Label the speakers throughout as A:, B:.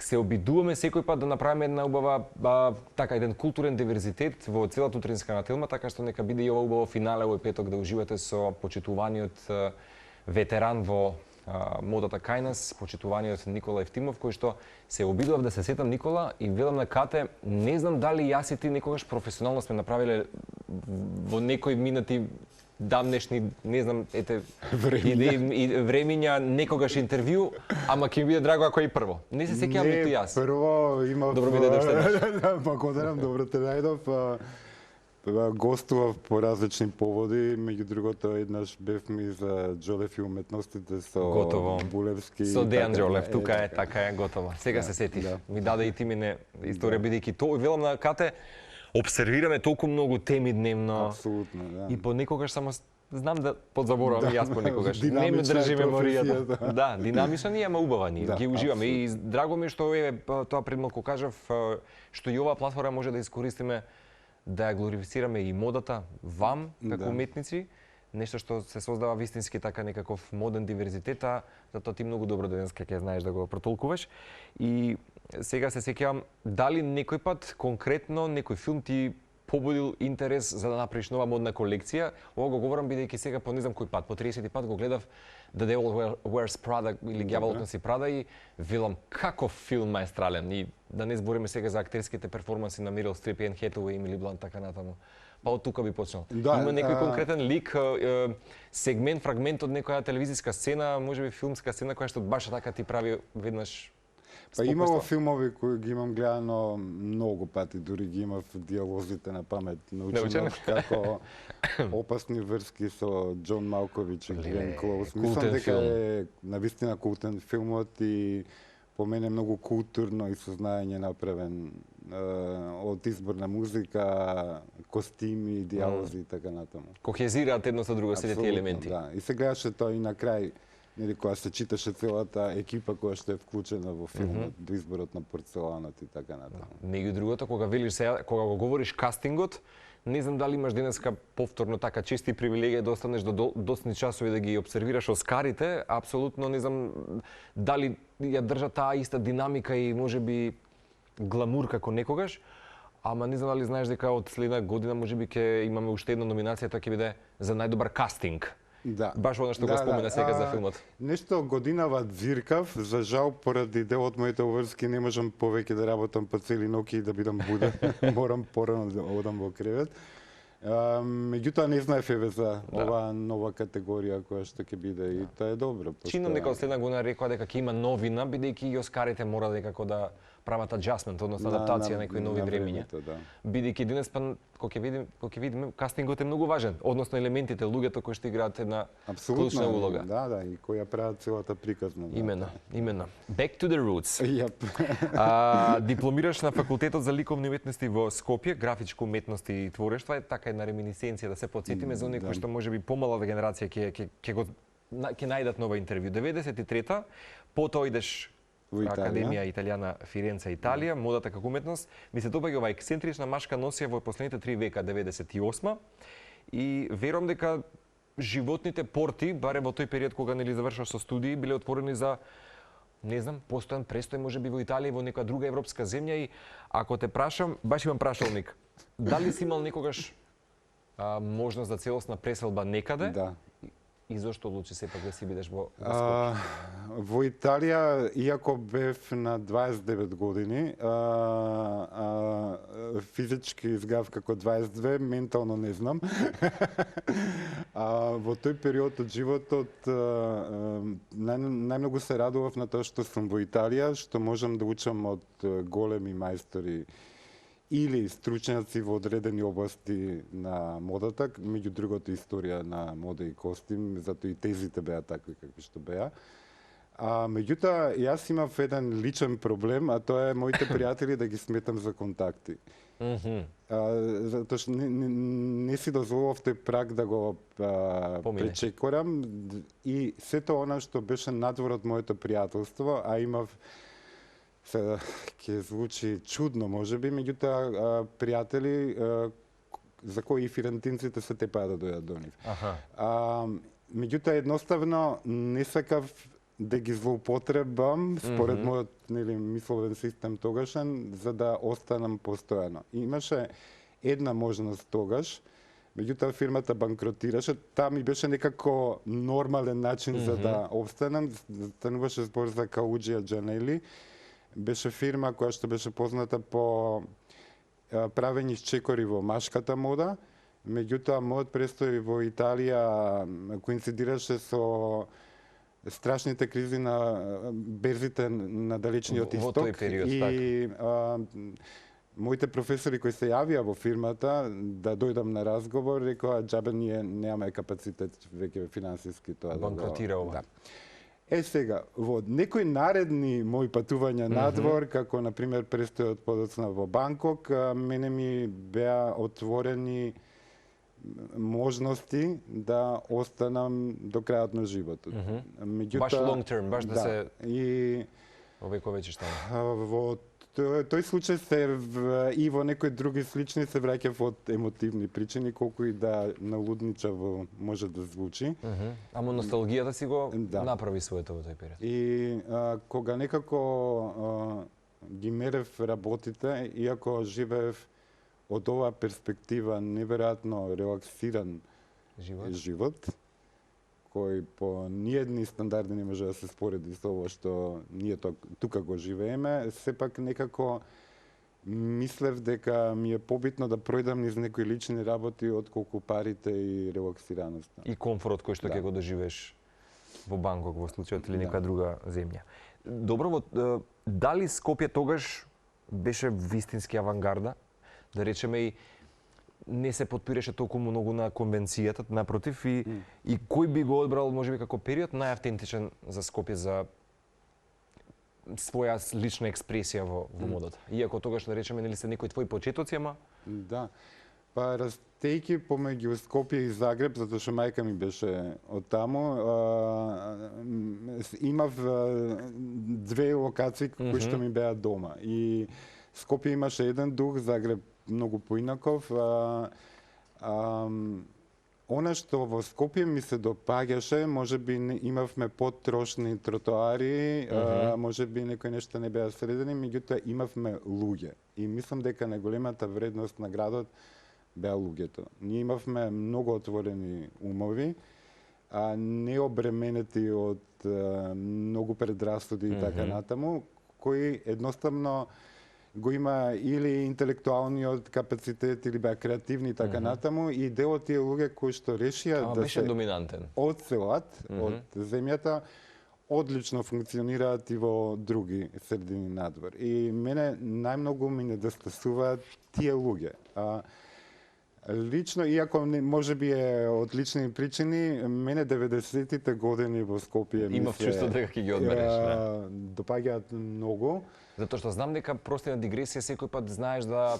A: се обидуваме секој пат да направиме една убава така еден културен диверзитет во целата утринска на Телма, така што нека биде и ова убаво финале овој петок да уживате со почитуваниот ветеран во модата кај нас, почитуваниот Никола Евтимов, кој што се обидував да се сетам Никола и велам на Кате, не знам дали јас и ти некогаш професионално сме направиле во некои минати дамнешни, не знам, ете, времиња, некогаш интервју, ама ќе ми биде драго ако и прво. Не се сеќавам ниту јас.
B: Прво имав...
A: Добро ми дојдеш еднаш.
B: Благодарам, добро те најдов. Гостував по различни поводи, меѓу другото еднаш бевме за Џолев и уметностите со
A: готово.
B: Булевски.
A: Со Дејан Џолев, тука е, така е, готово. Сега се сетив.
B: Да.
A: Ми даде и ти мине историја, бидејќи тоа велам на Кате, обсервираме толку многу теми дневно.
B: Апсолутно, да.
A: И понекогаш само знам да подзаборавам и јас понекогаш. Не ме
B: Динамична
A: држи
B: е
A: меморијата.
B: професијата.
A: Да, динамично ние, ама убава ние.
B: Да,
A: Ги уживаме и
B: апсолутно.
A: драго ми е што тоа пред малку кажав, што и оваа платформа може да искористиме да ја глорифицираме и модата вам како
B: Да.
A: уметници, нешто што се создава вистински така некаков моден диверзитет, а затоа ти многу добро денеска ќе знаеш да го протолкуваш. И сега се сеќавам, дали некој пат конкретно некој филм ти побудил интерес за да направиш нова модна колекција? Ова го говорам бидејќи сега по не знам кој пат, по 30 пат го гледав The Devil Wears Prada или Ѓаволот носи Прада и велам каков филм маестрален, и да не збориме сега за актерските перформанси на Мерил Стрип и Ен Хетуеј и Емили Блант така натаму. Па од тука би почнал.
B: Да,
A: има некој конкретен лик, сегмент, фрагмент од некоја телевизиска сцена, можеби филмска сцена која што баш така ти прави веднаш
B: Па имало филмови кои ги имам гледано многу пати, дури ги имав диалозите на памет научено, како Опасни врски со Џон Малковиќ и Глен Клоуз. Мислам дека е навистина култен филмот и по мене многу културно и сознаење направен од избор на музика, костими, диалози и така натаму.
A: Кохезираат едно со друго сите тие елементи.
B: Да, и се гледаше тоа и на крај, нели кога се читаше целата екипа која што е вклучена во филмот, до изборот на порцеланот и така натаму.
A: Меѓу другото, кога велиш сега, кога го говориш кастингот, не знам дали имаш денеска повторно така чести привилегија да останеш до доцни часови да ги обсервираш Оскарите, апсолутно не знам дали ја држа таа иста динамика и можеби гламур како некогаш, ама не знам дали знаеш дека од следна година можеби ќе имаме уште една номинација, тоа ќе биде за најдобар кастинг.
B: Да.
A: Баш она што го спомена сега за филмот.
B: Нешто годинава дзиркав, за жал поради дел од моите обврски не можам повеќе да работам по цели ноќи и да бидам буден. Морам порано да одам во кревет. Меѓутоа не знаев еве за оваа нова категорија која што ќе биде и тоа е добро.
A: Чинам дека од следна година рекоа дека ќе има новина, бидејќи и Оскарите мора некако да прават аџасмент, односно адаптација на некои нови времиња. Бидејќи денес па кога ќе видиме кастингот е многу важен, односно елементите, луѓето кои што играат една клучна улога.
B: Да, и кои ја прават целата приказна.
A: Именно. Back to the roots. Дипломираш на факултетот за ликовни уметности во Скопје, графичко уметности и творештва, е така една реминисценција да се потсетиме за оние кои што можеби помалата генерација ќе најдат нова интервју. 93-та, потоа идеш Академија Италијана Фиренца, Италија, модата како уметност, ми се допаѓа оваа ексцентрична машка носија во последните 3 века, 98 и верувам дека животните порти, барем во тој период кога нели завршуваш со студии, биле отворени за не знам, постојан престој можеби во Италија и во некоја друга европска земја и ако те прашам, баш имам прашалник, дали си имал некогаш можност за целосна преселба некаде?
B: Да.
A: И зошто одлучи сепак да си бидеш во Скопје?
B: Во Италија, иако бев на 29 години, физички изгледав како 22, ментално не знам. Во тој период од животот најмногу се радував на тоа што сум во Италија, што можам да учам од големи мајстори или стручњаци во одредени области на модата, меѓу другото историја на мода и костим, затоа и тезите беа такви какви што беа. Меѓутоа, јас имав еден личен проблем, а тоа е моите пријатели да ги сметам за контакти. Затоа што не си дозволував тој праг да го пречекорам и сето она што беше надвор од моето пријателство, а имав сега ќе звучи чудно можеби, меѓутоа пријатели за кои и фирентинците се тепаат да дојдат до нив. Меѓутоа едноставно не сакав да ги злоупотребам според мојот мисловен систем тогашен, за да останам постојано. И имаше една можност тогаш, меѓутоа фирмата банкротираше, таа ми беше некако нормален начин за да обстанам. Стануваше збор за Кауджија Джанели. Беше фирма која што беше позната по правење чекори во машката мода, меѓутоа мојот престој во Италија коинцидираше со страшните кризи на берзите на далечниот
A: Во
B: исток.
A: тој период,
B: и моите професори кои се јавија во фирмата да дојдам на разговор, рекоа џабе ние немаме капацитет веќе финансиски тоа да го...
A: Банкротира ова.
B: Да. Сега, во некои наредни мои патувања надвор, како на пример престојот подоцна во Банкок, мене ми беа отворени можности да останам до крајот на животот. Меѓутоа,
A: Баш long term, баш да се
B: и
A: овековечи штани.
B: во тој случај и во некои други слични се враќав од емотивни причини, колку и да налудничаво може да звучи.
A: Ама носталгијата си го
B: Да.
A: направи своето во тој период.
B: И кога некако ги мерев работите, иако живеев од оваа перспектива неверојатно релаксиран живот, кој по ниедни стандарди не може да се спореди со ова што ние тука го живееме, сепак некако мислев дека ми е побитно да пројдам низ некои лични работи отколку парите и релаксираноста.
A: И комфорот кој што
B: Да.
A: ќе го доживееш во Бангкок во случајот или
B: Да.
A: некоја друга земја. Добро, дали Скопје тогаш беше вистински авангарда? Да речеме и не се подпираше толку многу на конвенцијата, напротив, и кој би го одбрал можеби како период најавтентичен за Скопје за своја лична експресија во модата. Иако тогаш да речеме нели се некои твои почетоци, ама
B: Да. Па растејќи помеѓу Скопје и Загреб, затоа што мајка ми беше од таму, имав две локации кои што ми беа дома. И Скопје имаше еден дух, Загреб многу поинаков. Она што во Скопје ми се допаѓаше, можеби имавме потрошни тротоари, можеби некои нешта не беа средени, меѓутоа имавме луѓе. И мислам дека најголемата вредност на градот беа луѓето. Ние имавме многу отворени умови, не обременети од многу предрасуди и така натаму, кои едноставно го има или интелектуалниот капацитет или беа креативни и така натаму, и дел од тие луѓе кои што решија да
A: беше
B: се
A: доминантен.
B: одселат од земјата, одлично функционираат и во други средини надвор. И мене најмногу ми недостасуваат тие луѓе. Лично, иако можеби е од лични причини, мене 90-тите години во Скопје
A: Имав чувство дека ќе ги одбереш, да.
B: Допаѓаат многу.
A: Затоа што знам дека прости на дигресија секој пат знаеш да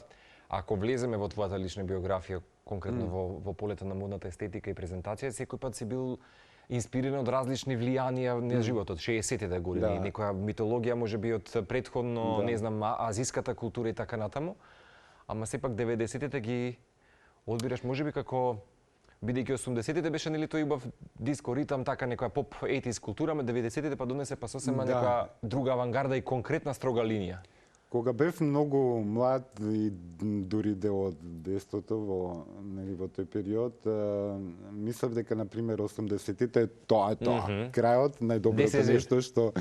A: ако влеземе во твојата лична биографија, конкретно во полето на модната естетика и презентација, секој пат си бил инспириран од различни влијанија на животот, 60-тите години, некоја митологија можеби од претходно, не знам, азиската култура и така натаму, ама сепак 90-тите ги одбираш можеби како бидејќи 80-тите беше нели тој убав диско ритам, така некоја поп 80s култура, ама 90-тите па донесе па сосема некоја друга авангарда и конкретна строга линија.
B: Кога бев многу млад и дури дел од детството во тој период, мислев дека на пример 80-тите тоа е тоа, крајот, најдоброто нешто што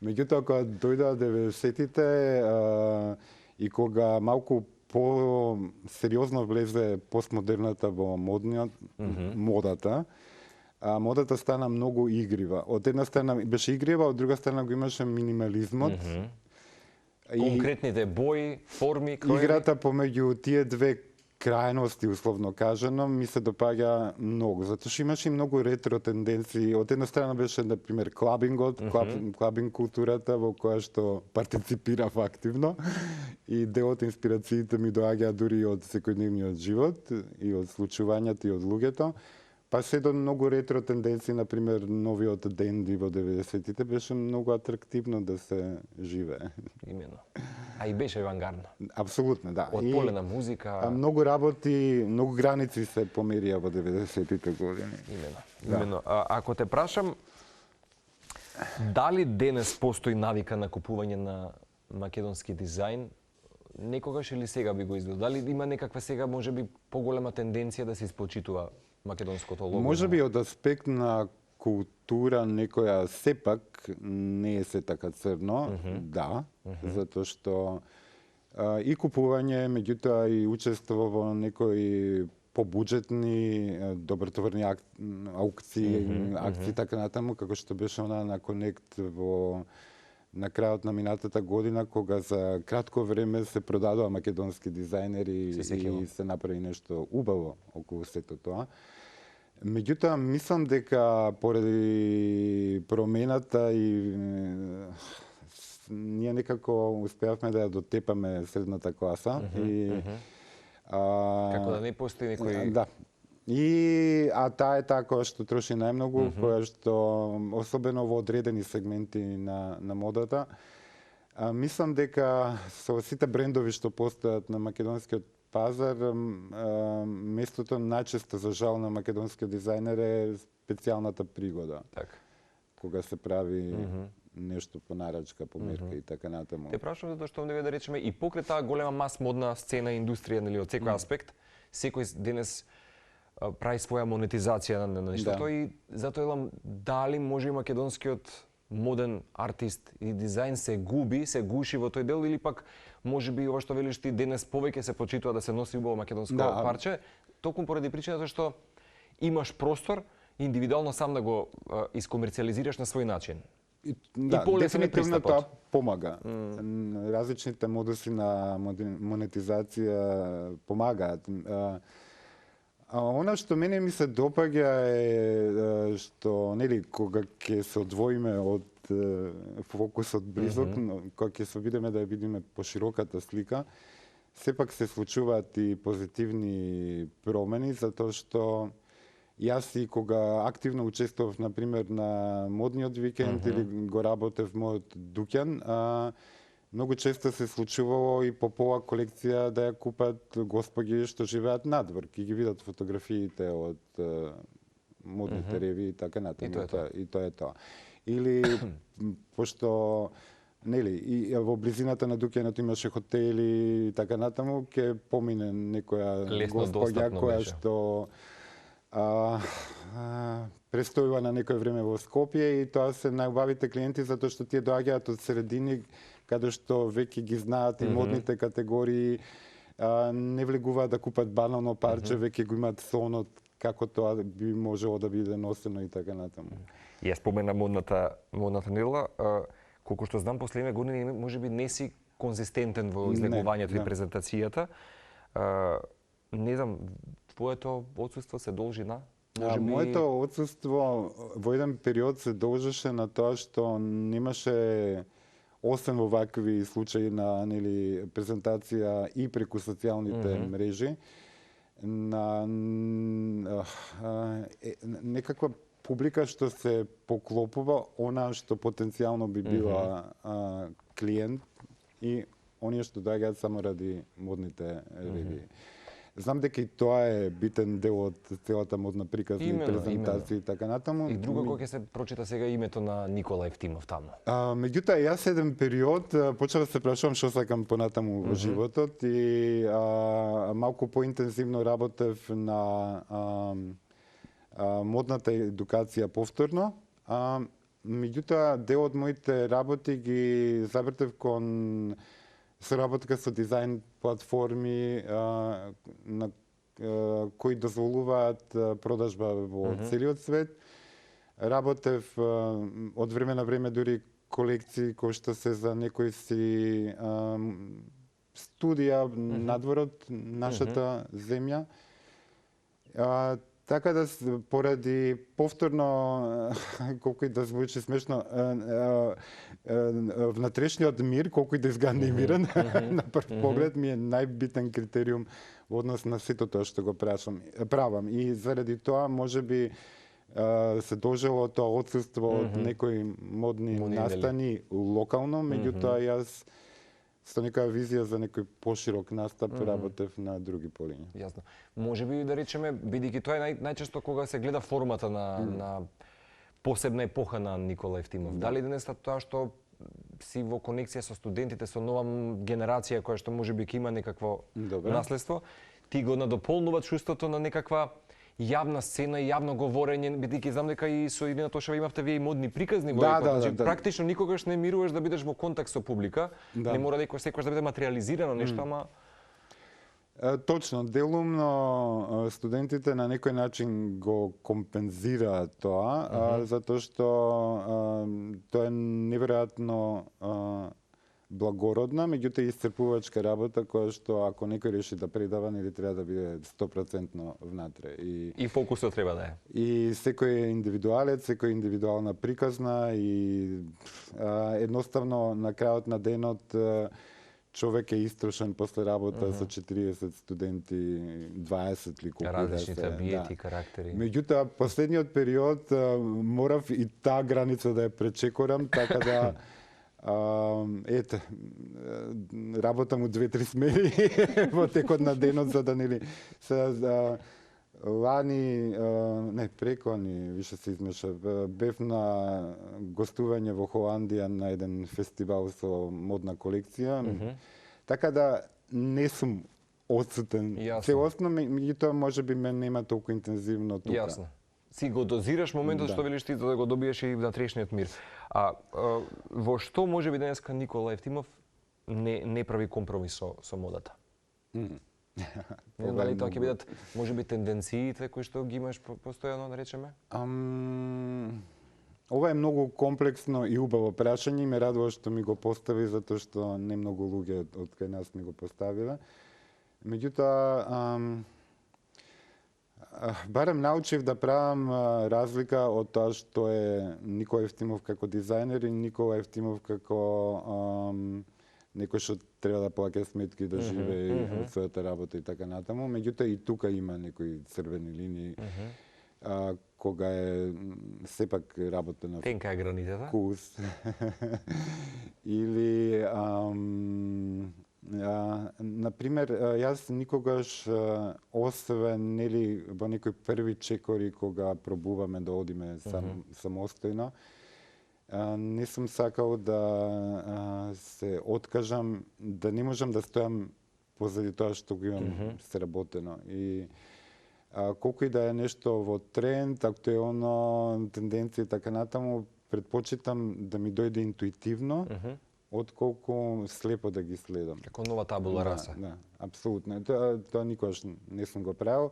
B: меѓутоа кога дојдоа 90-тите и кога малку по-сериозно влезе постмодерната во модата, модата стана многу игрива. Од една страна беше игрива, од друга страна го имаше минимализмот.
A: Конкретните бои, форми, кроеви.
B: Играта помеѓу тие две крајности, условно кажано, ми се допаѓа многу, затоа што имаше и многу ретро тенденции. Од една страна беше, на пример, клабингот, клабинг културата во која што партиципирав активно и дел од инспирациите ми доаѓаа дури од секојдневниот живот и од случувањата и од луѓето. Па се до многу ретро тенденции, на пример, новиот денди во 90-тите беше многу атрактивно да се живее.
A: Имено. А и беше авангардно.
B: Апсолутно, да.
A: Од поле на музика.
B: Многу работи, многу граници се померија во 90-тите години.
A: Имено. Имено. Ако те прашам, Дали денес постои навика на купување на македонски дизајн? Некогаш или сега би го извел? Дали има некаква сега можеби поголема тенденција да се испочитува македонското лого?
B: Можеби од аспект на култура некоја сепак не е се така црно, да, затоа што и купување, меѓутоа и учество во некои побуџетни, добротворни акции, така натаму, како што беше она на Конект на крајот на минатата година, кога за кратко време се продадоа македонски дизајнери и се направи нешто убаво околу сето тоа. Меѓутоа, мислам дека поради промената и ние некако успеавме да ја дотепаме средната класа
A: како да не постои некој...
B: Да. Таа е таа која што троши најмногу, која што особено во одредени сегменти на модата. Мислам дека со сите брендови што постојат на македонскиот пазар, местото најчесто за жал на македонскиот дизајнер е специјалната пригода.
A: Така.
B: Кога се прави нешто по нарачка, по мерка и така натаму.
A: Те прашувам затоа што да речеме и покрај таа голема мас модна сцена и индустрија, нели, од секој аспект, секој денес прави своја монетизација на нештото и затоа елам дали може и македонскиот моден артист и дизајн се губи, се гуши во тој дел или пак можеби ова што велиш ти денес повеќе се почитува да се носи убаво македонско парче, токму поради причината што имаш простор индивидуално сам да го искомерцијализираш на свој начин.
B: Да, дефинитивно тоа помага. Различните модуси на монетизација помагаат. Она што мене ми се допаѓа е што, нели, кога ќе се одвоиме од фокусот близок, кога ќе се видиме да ја видиме пошироката слика, сепак се случуваат и позитивни промени, затоа што јас и кога активно учествував, например, на модниот викенд или го работев мојот дуќан, многу често се случувало и по пола колекција да ја купат господи што живеат надвор, ќе ги видат фотографиите од модните ревии и така натаму. И тоа е тоа. Или пошто нели и во близината на дуќанот имаше хотели и така натаму, ќе помине некоја господја која што престојува на некој време во Скопје и тоа се најубавите клиенти затоа што тие доаѓаат од средини каде што веќе ги знаат и модните категории, не влегуваат да купат банално парче, веќе го имаат сонот како тоа би можело да биде носено и така натаму.
A: Јас спомена модната недела, колку што знам последните години можеби не си конзистентен во излегувањето и презентацијата. Не знам, твоето отсуство се должи на?
B: Моето отсуство во еден период се должеше на тоа што немаше, освен во вакви случаи на презентација и преку социјалните мрежи, на некаква публика што се поклопува она што потенцијално би била клиент и оние што доаѓаат само ради модните ревии. Знам дека и тоа е битен дел од целата модна приказна и презентација и така натаму.
A: И друго кој ќе се прочита сега името на Никола Евтимов таму.
B: Меѓутоа, јас еден период почнав да се прашувам што сакам понатаму во животот и малку поинтензивно работев на модната едукација повторно. Меѓутоа, дел од моите работи ги завртев кон соработка со дизајн платформи кои дозволуваат продажба во целиот свет. Работев од време на време дури колекции кои што се за некои си студија надвор од нашата земја. Така да поради повторно, колку и да звучи смешно, внатрешниот мир, колку и да изгледа немирен, на прв поглед ми е најбитен критериум во однос на сето тоа што го правам. И заради тоа можеби се должело тоа отсуство од некои модни настани локално, меѓутоа јас со некоја визија за некој поширок настап работев на други полиња.
A: Јасно. Може би да речеме, бидејќи тоа е најчесто кога се гледа формата на посебна епоха на Никола Евтимов. Дали денес тоа што си во конекција со студентите, со нова генерација која што можеби ќе има некакво наследство, ти го надополнуваат чувството на некаква јавна сцена и јавно говорење, бидејќи знам дека и со Ирина Тошева имавте вие и модни приказни во епот. Практично никогаш не мируваш да бидеш во контакт со публика, не мора секогаш да биде материализирано нешто, ама
B: точно, делумно студентите на некој начин го компензираат тоа, затоа што тоа е неверојатно благородна, меѓутоа исцрпувачка работа која што ако некој реши да предава, нели треба да биде 100% внатре.
A: И фокусот треба да е.
B: И секој е индивидуалец, секој е индивидуална приказна и едноставно на крајот на денот човек е истрошен после работа со 40 студенти, 20 ли колку
A: различните биети, карактери.
B: Меѓутоа, последниот период морав и таа граница да ја пречекорам, така да ете, работам у 2-3 смени во текот на денот, за да нели лани, не, прекони, више се измеша, бев на гостување во Холандија на еден фестивал со модна колекција, така да не сум одсутен целосно, меѓутоа можеби ме нема толку интензивно тука.
A: Јасно. Си го дозираш моментот што велиш ти, за да го добиеш и внатрешниот мир. Во што можеби денеска Никола Евтимов не прави компромис со модата? Дали тоа ќе бидат можеби тенденциите кои што ги имаш постојано, да речеме?
B: Ова е многу комплексно и убаво прашање и ме радува што ми го постави, затоа што не многу луѓе од кај нас ми го поставиле. Меѓутоа, барем научив да правам разлика од тоа што е Никола Евтимов како дизајнер и Никола Евтимов како некој што треба да плаќа сметки, да живее од својата работа и така натаму. Меѓутоа и тука има некои црвени линии, кога е сепак работа на
A: тенка е границата.
B: Вкус. Или например, јас никогаш, освен нели во некои први чекори кога пробуваме да одиме самостојно, не сум сакал да се откажам, да не можам да стојам позади тоа што го имам сработено. И колку и да е нешто во тренд, актуелно, тенденција и така натаму, предпочитам да ми дојде интуитивно, отколку слепо да ги следам.
A: Како нова табула раса.
B: Да, апсолутно. Тоа никогаш не сум го правил.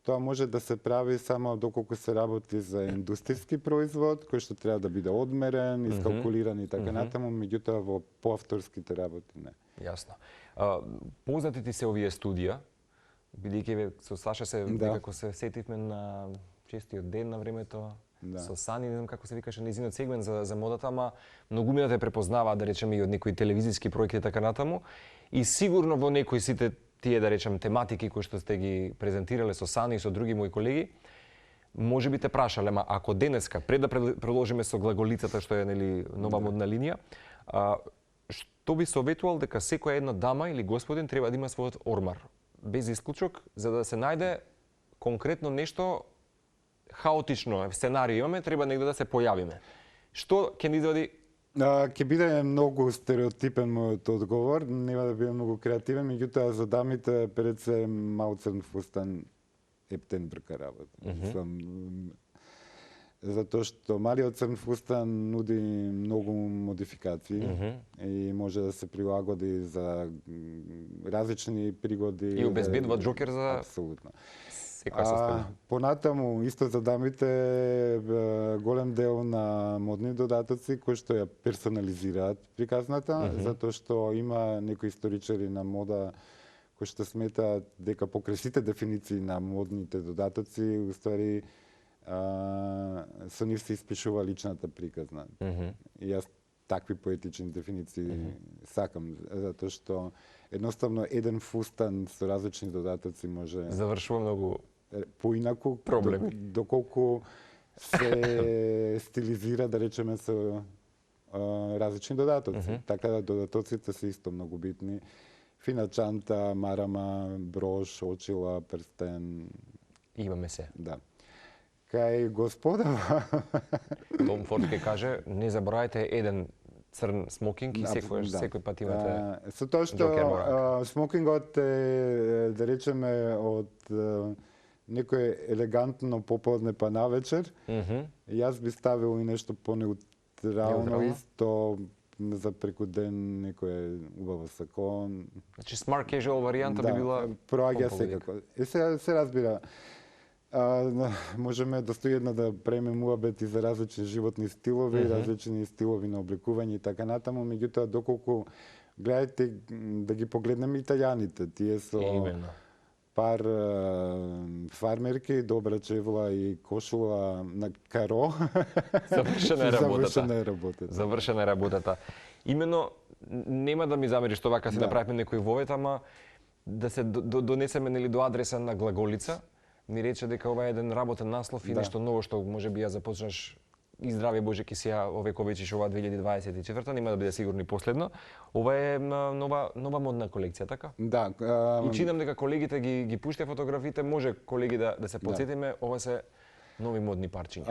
B: Тоа може да се прави само доколку се работи за индустријски производ, кој што треба да биде одмерен, искалкулиран и така натаму, меѓутоа во поавторските работи не.
A: Јасно. Познати ти се овие студија, бидејќи со Саша се некако се сетивме на честиот ден на времето, со Сани, не знам како се викаше нејзиниот сегмент за модата, ама многумина те препознаваат, да речеме, и од некои телевизиски проекти и така натаму. И сигурно во некои сите тие, да речем, тематики кои што сте ги презентирале со Сани и со други мои колеги, може би те прашале, ама ако денеска, пред да продолжиме со глаголицата што е нели нова модна линија, што би советувал дека секоја една дама или господин треба да има својот ормар, без исклучок, за да се најде конкретно нешто хаотично сценарио имаме, треба негде да се појавиме. Што ќе ни извади?
B: Ќе биде многу стереотипен мојот одговор, нема да биде многу креативен, меѓутоа за дамите пред се мал црн фустан ептен брка работа. Затоа што малиот црн фустан нуди многу модификации и може да се прилагоди за различни пригоди.
A: И обезбедува джокер за
B: апсолутно.
A: Понатаму,
B: исто за дамите, голем дел на модни додатоци кои што ја персонализираат приказната, затоа што има некои историчари на мода кои што сметаат дека покрај сите дефиниции на модните додатоци, уствари со нив се испишува личната приказна. И јас такви поетични дефиниции сакам, затоа што едноставно еден фустан со различни додатоци може
A: завршува многу
B: поинаку
A: проблеми.
B: Доколку се стилизира, да речеме, со различни додатоци. Така да додатоците се исто многу битни. Фина чанта, марама, брош, очила, прстен.
A: Имаме се.
B: Да. кај господава.
A: Том Форд ќе каже, не забравајте еден црн смокинг и секој пат имате
B: Со тоа што
A: Джокер во рака.
B: смокингот е, да речеме, од некој елегантно поподне па навечер. Јас би ставил и нешто по-неутрално,
A: Неутрално?
B: исто за преку ден некој убаво сако.
A: Значи smart casual варијанта би била
B: проаѓа
A: по-поведик.
B: секако. Се разбира. Можеме достоједно да преме муабети за различни животни стилови, различни стилови на облекување и така натаму, меѓутоа доколку гледајте да ги погледнеме италијаните, тие со
A: Именно.
B: пар фармерки, добра чевла и кошула на каро.
A: Завршена е работата.
B: Завршена е работата.
A: Завршена е работата. Именно, нема да ми замериш тоа вака си направиме некој вовет, ама да се донесеме нели до адреса на глаголица, ми рече дека ова е еден работен наслов и нешто ново што може би ја започнаш и здраве Боже ки си ја овековечиш ова 2024, нема да биде сигурно и последно. Ова е нова модна колекција, така?
B: Да.
A: И чинам дека колегите ги пуштија фотографите, може колеги да се подсетиме, ова се нови модни парчиња.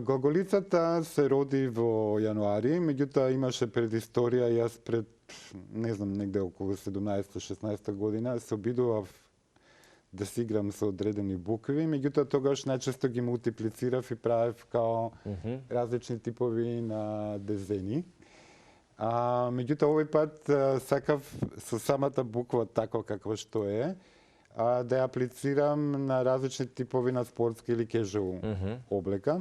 B: Глаголицата се роди во јануари, меѓутоа имаше предисторија. Јас пред, не знам, негде околу 17-16 година се обидував да си играм со одредени букви, меѓутоа тогаш најчесто ги мултиплицирав и правев као различни типови на дезени. Меѓутоа овој пат сакав со самата буква тако како што е, да ја аплицирам на различни типови на спортски или кежуал облека.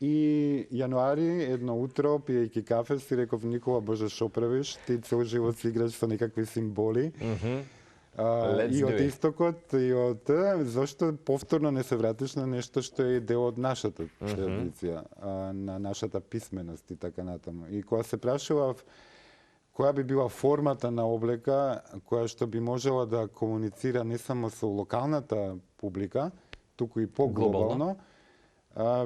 B: И јануари, едно утро, пиејќи кафе, си реков: Никола, Боже, шо правиш? Ти цел живот си играш со некакви символи. И од истокот, и од зашто повторно не се вратиш на нешто што е дел од нашата традиција, на нашата писменост и така натаму. И кога се прашував која би била формата на облека која што би можела да комуницира не само со локалната публика, туку и поглобално,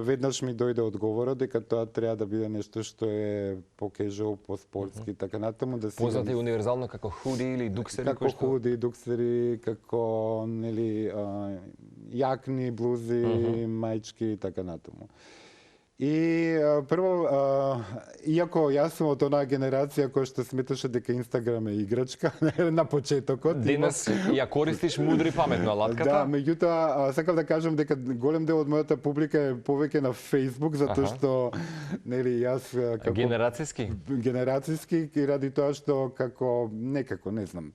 B: веднаш ми дојде одговорот дека тоа треба да биде нешто што е по-кежуал, по-спортски, така натаму, да се
A: Познато и универзално како худи или дуксери,
B: како худи, дуксери, како нели јакни, блузи, маички и така натаму. И прво, иако јас сум од онаа генерација која што сметаше дека Инстаграм е играчка на почетокот.
A: Денес ја користиш мудро и паметно алатката.
B: Да, меѓутоа сакам да кажам дека голем дел од мојата публика е повеќе на Facebook, затоа што нели јас како генерацијски и ради тоа што како некако, не знам,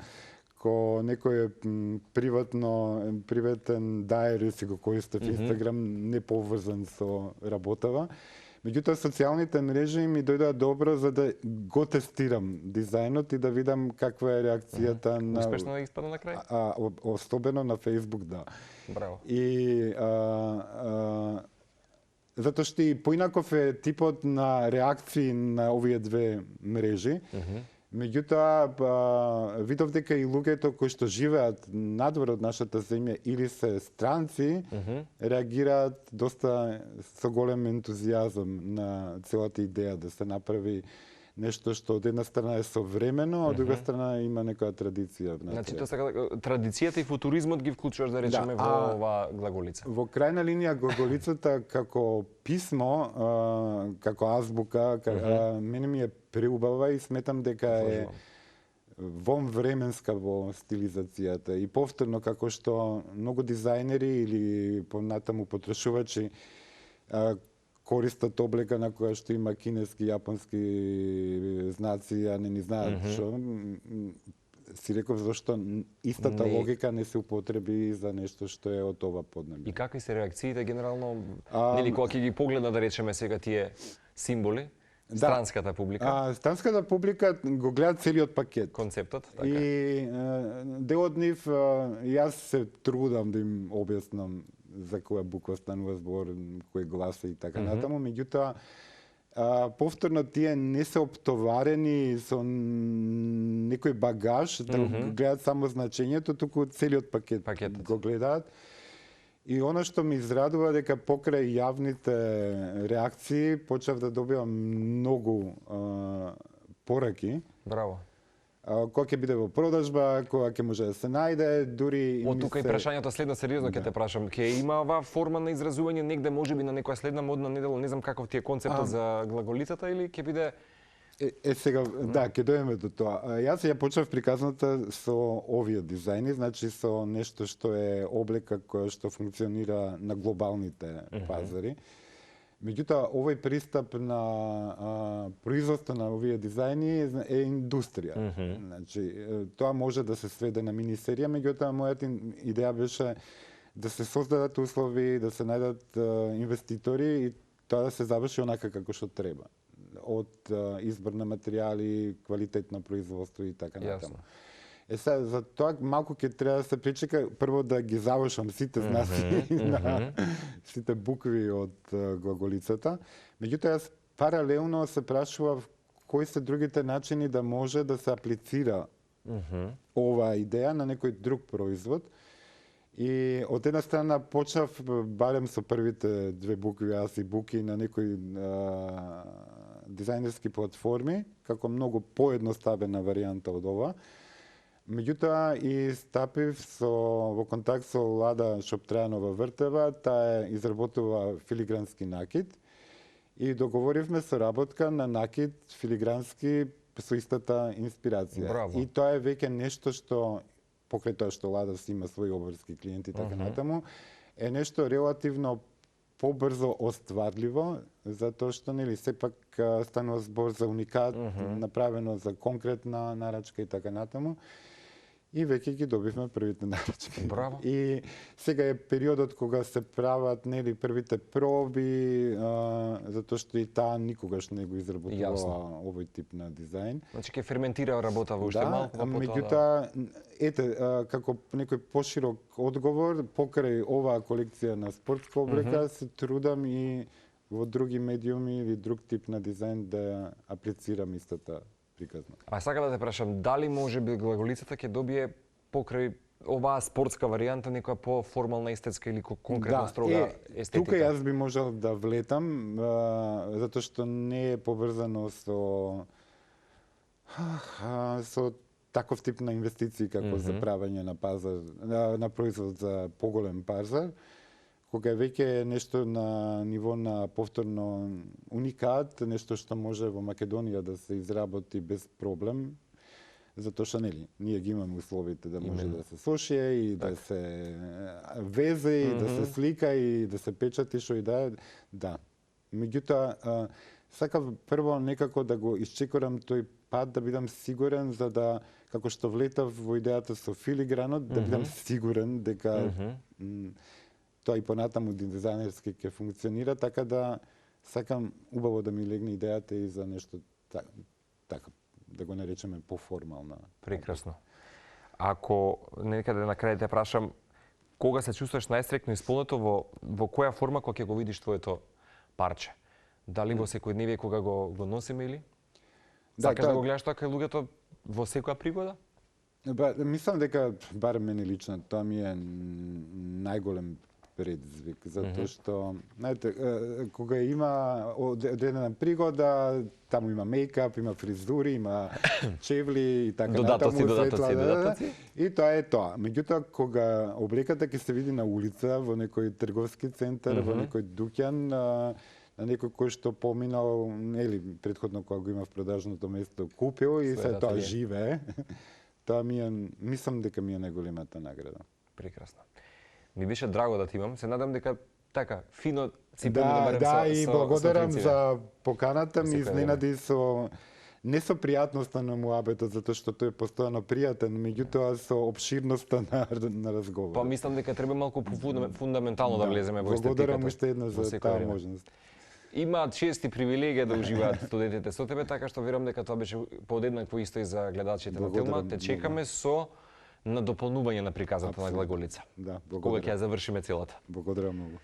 B: ко некој приватен дајер си го користев Инстаграм, не поврзан со работава. Меѓутоа, социјалните мрежи ми дојдоа добро за да го тестирам дизајнот и да видам каква е реакцијата на...
A: Успешно да ги испадна на крај?
B: Особено на Facebook, да.
A: Браво.
B: И затоа што и поинаков е типот на реакции на овие две мрежи. Меѓутоа, видов дека и луѓето кои што живеат надвор од нашата земја или се странци, реагираат доста со голем ентузијазам на целата идеја да се направи нешто што од една страна е современо, а од друга страна има некоја традиција.
A: Значи, тоа сака традицијата и футуризмот ги вклучуваш, да речеме, во оваа глаголица.
B: Во крајна линија глаголицата како писмо, како азбука, мене ми е преубава и сметам дека е вонвременска во стилизацијата. И повторно, како што многу дизајнери или понатаму потрошувачи користат облека на која што има кинески, јапонски знаци, а не ни знаат што. Си реков зашто истата логика не се употреби за нешто што е од ова поднебје.
A: И какви се реакциите генерално, нели кога ќе ги погледна, да речеме сега тие символи, странската публика?
B: Странската публика го гледа целиот пакет.
A: Концептот, така.
B: И дел од нив јас се трудам да им објаснам за која буква станува збор, кој гласа и така натаму, меѓутоа повторно тие не се оптоварени со некој багаж да гледаат само значењето, туку целиот пакет го гледаат. И она што ми израдува дека покрај јавните реакции почнав да добивам многу пораки.
A: Браво.
B: кога ќе биде во продажба, кога ќе може да се најде, дури
A: Од тука и прашањето следно сериозно ќе те прашам. Ќе има оваа форма на изразување негде можеби на некоја следна модна недела, не знам каков ти е концептот за глаголицата или ќе биде
B: сега, да, ќе дојдеме до тоа. Јас ја почнав приказната со овие дизајни, значи со нешто што е облека која што функционира на глобалните пазари. Меѓутоа, овој пристап на производство на овие дизајни е индустрија. Значи, тоа може да се сведе на минисерија, меѓутоа, мојата идеја беше да се создадат услови, да се најдат инвеститори и тоа да се заврши онака како што треба. Од избор на материјали, квалитетно производство и така натаму. Сега, за тоа малку ќе треба да се причека прво да ги завршам сите знаци на сите букви од глаголицата. Меѓутоа, јас паралелно се прашував кои се другите начини да може да се аплицира оваа идеја на некој друг производ. И од една страна почнав барем со првите две букви аз и буки на некои дизајнерски платформи, како многу поедноставена варијанта од ова. Меѓутоа и стапив во контакт со Лада Шоптрајанова Вртева, таа изработува филигрански накид и договоривме соработка на накид филигрански со истата инспирација.
A: Браво.
B: И тоа е веќе нешто што покрај тоа што Лада си има своји обврски клиенти така натаму, е нешто релативно побрзо остварливо, затоа што нели сепак станува збор за уникат, направено за конкретна нарачка и така натаму. И веќе ги добивме првите нарачки.
A: Браво.
B: И сега е периодот кога се прават нели првите проби, затоа што и таа никогаш не го изработувала овој тип на дизајн.
A: Значи ќе ферментира работа во уште малку,
B: меѓутоа, ете, како некој поширок одговор, покрај оваа колекција на спортска облека, се трудам и во други медиуми или друг тип на дизајн да аплицирам истата приказна.
A: А сакам да те прашам, дали може би глаголицата ќе добие покрај оваа спортска варијанта некоја по-формална естетска или конкретно строга естетика?
B: Тука јас би можел да влетам, затоа што не е поврзано со таков тип на инвестиции како за правење на пазар, на производ за поголем пазар, кога веќе нешто на ниво на повторно уникат, нешто што може во Македонија да се изработи без проблем, затоа што нели ние ги имаме условите да може да се сошие и да се везе и да се слика и да се печати што и да е. Да. Меѓутоа, сакав прво некако да го исчекорам тој пат, да бидам сигурен за да, како што влетав во идејата со филигранот, да бидам сигурен дека тоа и понатаму дизајнерски ќе функционира, така да сакам убаво да ми легне идејата и за нешто така, да го наречеме поформална.
A: Прекрасно. Ако некаде на крај те прашам, кога се чувствуваш најстрекно исполнето, во која форма кога ќе го видиш твоето парче? Дали во секојдневие кога го носиме или? Сакаш да го гледаш тоа кај луѓето во секоја пригода?
B: Мислам дека, барем мене лично, тоа ми е најголем предизвик, затоа што, знаете, кога има одредена пригода, таму има мејкап, има фризури, има чевли и така
A: натаму, додатоци.
B: И тоа е тоа. Меѓутоа, кога облеката ќе се види на улица, во некој трговски центар, во некој дуќан, на некој кој што поминал, нели, предходно кога го има в продажното место, купил и се тоа живее, тоа ми е, мислам дека ми е најголемата награда.
A: Прекрасно. Ми беше драго да ти имам. Се надам дека така фино си помина барем со
B: и благодарам за поканата, ми изненади со не со пријатноста на муабетот, затоа што тој е постојано пријатен, меѓутоа со обширноста на разговор.
A: Па мислам дека треба малку фундаментално да влеземе во естетиката.
B: Благодарам уште еднаш за таа можност.
A: Имаат чест и привилегија да уживаат студентите со тебе, така што верувам дека тоа беше подеднакво исто и за гледачите на Телма. Те чекаме со на дополнување на приказната на глаголица.
B: Да,
A: кога ќе ја завршиме целата.
B: Благодарам многу.